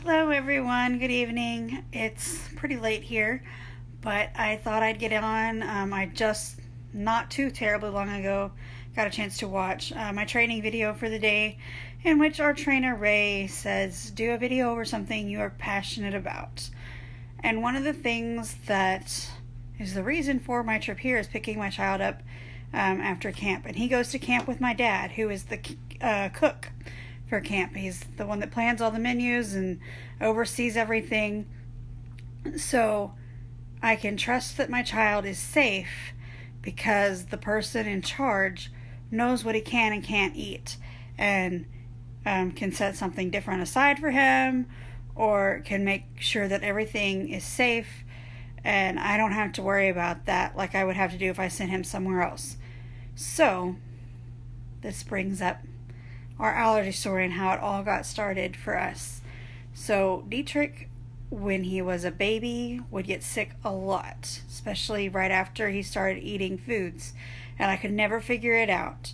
Hello, everyone. Good evening. It's pretty late here, but I thought I'd get on. I just, not too terribly long ago, got a chance to watch my training video for the day, in which our trainer Ray says, do a video over something you are passionate about. And one of the things that is the reason for my trip here is picking my child up after camp. And he goes to camp with my dad, who is the cook for camp. He's the one that plans all the menus and oversees everything. So I can trust that my child is safe because the person in charge knows what he can and can't eat and can set something different aside for him or can make sure that everything is safe, and I don't have to worry about that like I would have to do if I sent him somewhere else. So this brings up our allergy story and how it all got started for us. So Dietrich, when he was a baby, would get sick a lot, especially right after he started eating foods, and I could never figure it out.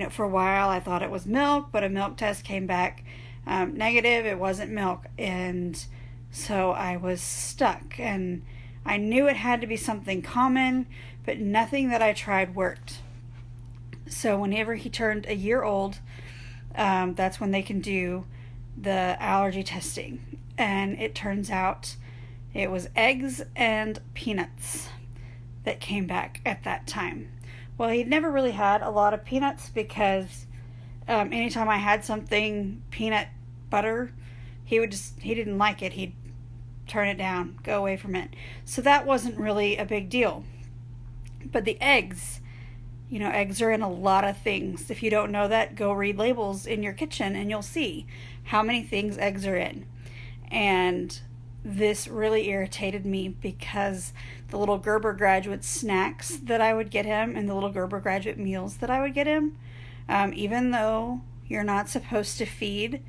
For a while I thought it was milk, but a milk test came back negative. It wasn't milk, and so I was stuck, and I knew it had to be something common, but nothing that I tried worked. So whenever he turned a year old, that's when they can do the allergy testing. And it turns out it was eggs and peanuts that came back at that time. Well, he'd never really had a lot of peanuts because anytime I had something peanut butter, he didn't like it. He'd turn it down, go away from it. So that wasn't really a big deal. But the eggs, eggs are in a lot of things. If you don't know that, go read labels in your kitchen and you'll see how many things eggs are in. And this really irritated me because the little Gerber graduate snacks that I would get him and the little Gerber graduate meals that I would get him, even though you're not supposed to feed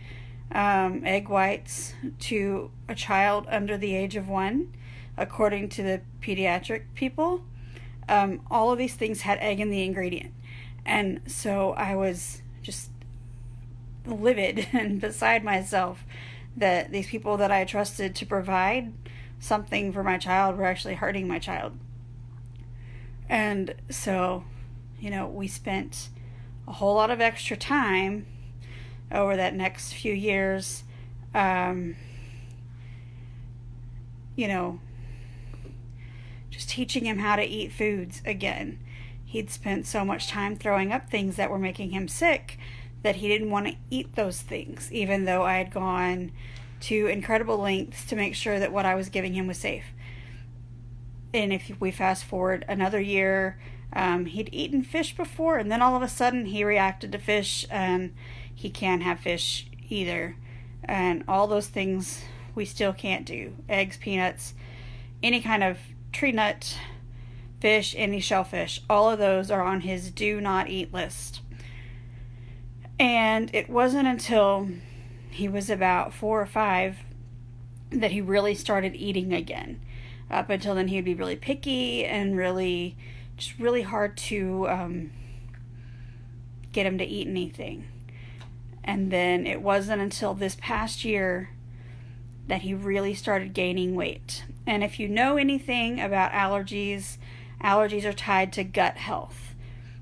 egg whites to a child under the age of 1, according to the pediatric people, all of these things had egg in the ingredient. And so I was just livid and beside myself that these people that I trusted to provide something for my child were actually hurting my child. And so, we spent a whole lot of extra time over that next few years, just teaching him how to eat foods again. He'd spent so much time throwing up things that were making him sick that he didn't want to eat those things, even though I had gone to incredible lengths to make sure that what I was giving him was safe. And if we fast forward another year, he'd eaten fish before, and then all of a sudden he reacted to fish, and he can't have fish either. And all those things we still can't do. Eggs, peanuts, any kind of tree nut, fish, any shellfish, all of those are on his do not eat list. And it wasn't until he was about 4 or 5 that he really started eating again. Up until then, he'd be really picky and really hard to get him to eat anything. And then it wasn't until this past year that he really started gaining weight. And if you know anything about allergies, allergies are tied to gut health.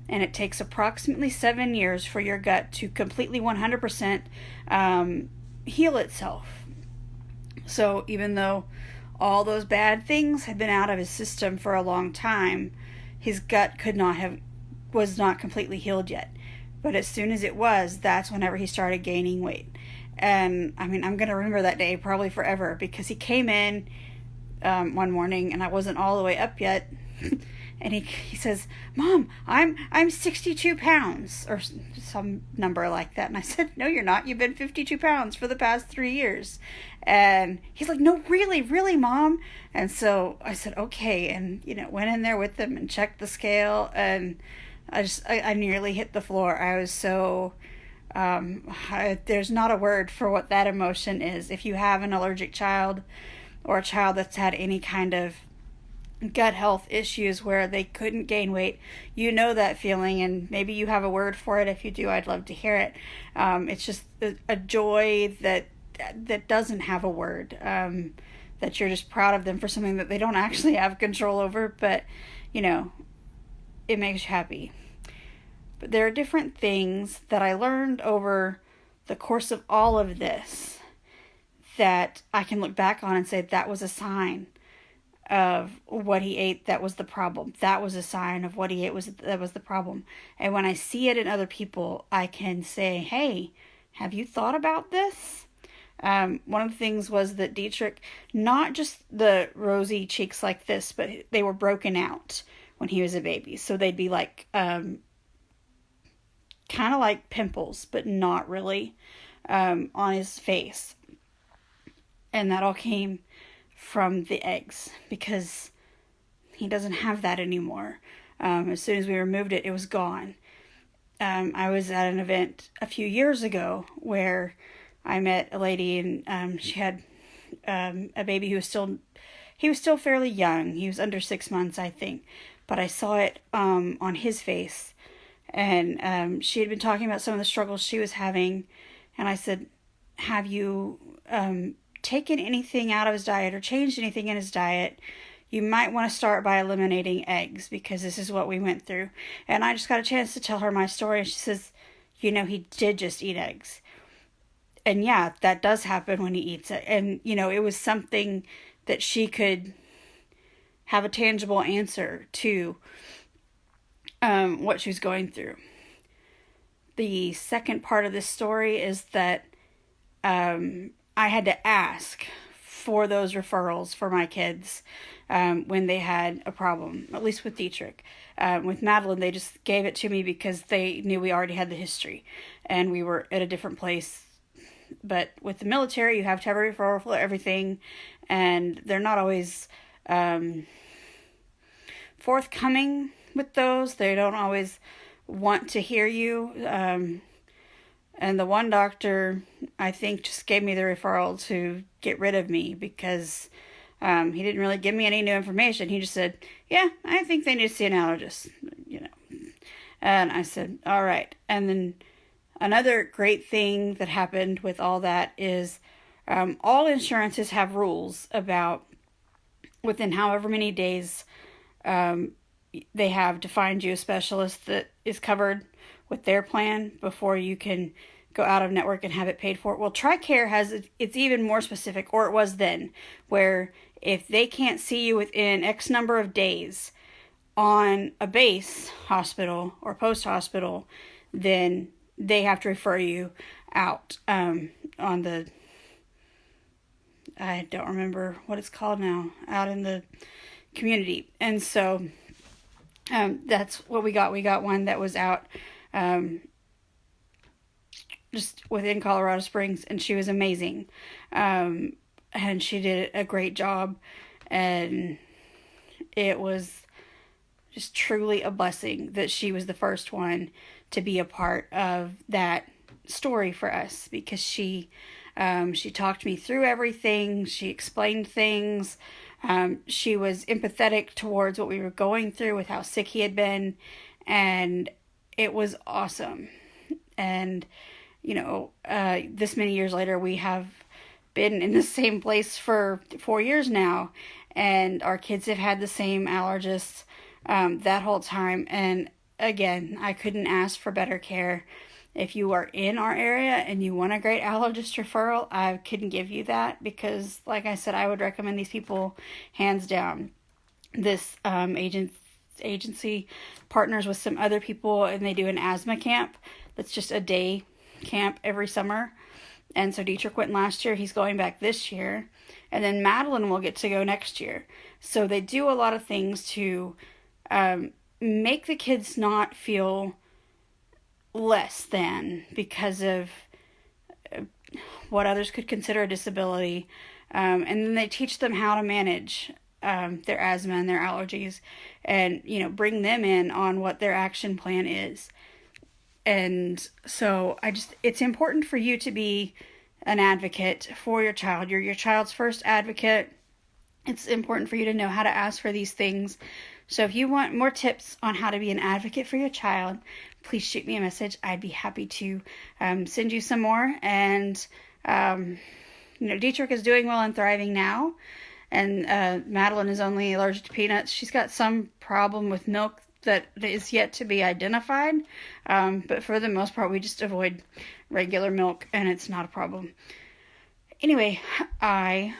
And it takes approximately 7 years for your gut to completely 100% heal itself. So even though all those bad things had been out of his system for a long time, his gut was not completely healed yet. But as soon as it was, that's whenever he started gaining weight. And I'm going to remember that day probably forever, because he came in one morning and I wasn't all the way up yet. And he says, "Mom, I'm 62 pounds," or some number like that. And I said, "No, you're not. You've been 52 pounds for the past 3 years." And he's like, "No, really, Mom." And so I said, "Okay." And, went in there with him and checked the scale. And I nearly hit the floor. I was so, there's not a word for what that emotion is. If you have an allergic child or a child that's had any kind of gut health issues where they couldn't gain weight, that feeling, and maybe you have a word for it. If you do, I'd love to hear it. It's just a joy that that doesn't have a word, that you're just proud of them for something that they don't actually have control over, but, you know, it makes you happy. But there are different things that I learned over the course of all of this that I can look back on and say that was a sign of what he ate that was the problem. That was a sign of what he ate that was the problem. And when I see it in other people, I can say, hey, have you thought about this? One of the things was that Dietrich, not just the rosy cheeks like this, but they were broken out when he was a baby. So they'd be like, kind of like pimples, but not really, on his face. And that all came from the eggs, because he doesn't have that anymore. As soon as we removed it, it was gone. I was at an event a few years ago where I met a lady, and she had a baby who was still fairly young. He was under 6 months, I think, but I saw it on his face, and she had been talking about some of the struggles she was having, and I said, have you taken anything out of his diet or changed anything in his diet? You might want to start by eliminating eggs, because this is what we went through. And I just got a chance to tell her my story, and she says, you know, he did just eat eggs. And yeah, that does happen when he eats it. And, you know, it was something that she could have a tangible answer to what she was going through. The second part of this story is that I had to ask for those referrals for my kids when they had a problem, at least with Dietrich. With Madeline, they just gave it to me because they knew we already had the history and we were at a different place. But with the military, you have to have a referral for everything, and they're not always forthcoming with those. They don't always want to hear you. And the one doctor, I think, just gave me the referral to get rid of me, because he didn't really give me any new information. He just said, yeah, I think they need to see an allergist, you know. And I said, all right. And then another great thing that happened with all that is all insurances have rules about within however many days they have to find you a specialist that is covered with their plan before you can go out of network and have it paid for. Well, TRICARE has, it's even more specific, or it was then, where if they can't see you within X number of days on a base hospital or post hospital, then they have to refer you out on the, I don't remember what it's called now, out in the community. And so that's what we got. We got one that was out just within Colorado Springs, and she was amazing. And she did a great job, and it was just truly a blessing that she was the first one to be a part of that story for us, because she talked me through everything. She explained things. She was empathetic towards what we were going through with how sick he had been, and it was awesome. And, you know, this many years later, we have been in the same place for 4 years now, and our kids have had the same allergists that whole time. And again, I couldn't ask for better care. If you are in our area and you want a great allergist referral, I couldn't give you that, because, like I said, I would recommend these people hands down. This agency partners with some other people, and they do an asthma camp that's just a day camp every summer. And so Dietrich went last year. He's going back this year. And then Madeline will get to go next year. So they do a lot of things to make the kids not feel less than because of what others could consider a disability. And then they teach them how to manage their asthma and their allergies, and, you know, bring them in on what their action plan is. And so it's important for you to be an advocate for your child. You're your child's first advocate. It's important for you to know how to ask for these things. So if you want more tips on how to be an advocate for your child, please shoot me a message. I'd be happy to send you some more. And Dietrich is doing well and thriving now, and Madeline is only allergic to peanuts. She's got some problem with milk that is yet to be identified, but for the most part, we just avoid regular milk, and it's not a problem. Anyway, I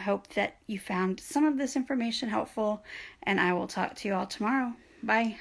hope that you found some of this information helpful, and I will talk to you all tomorrow. Bye.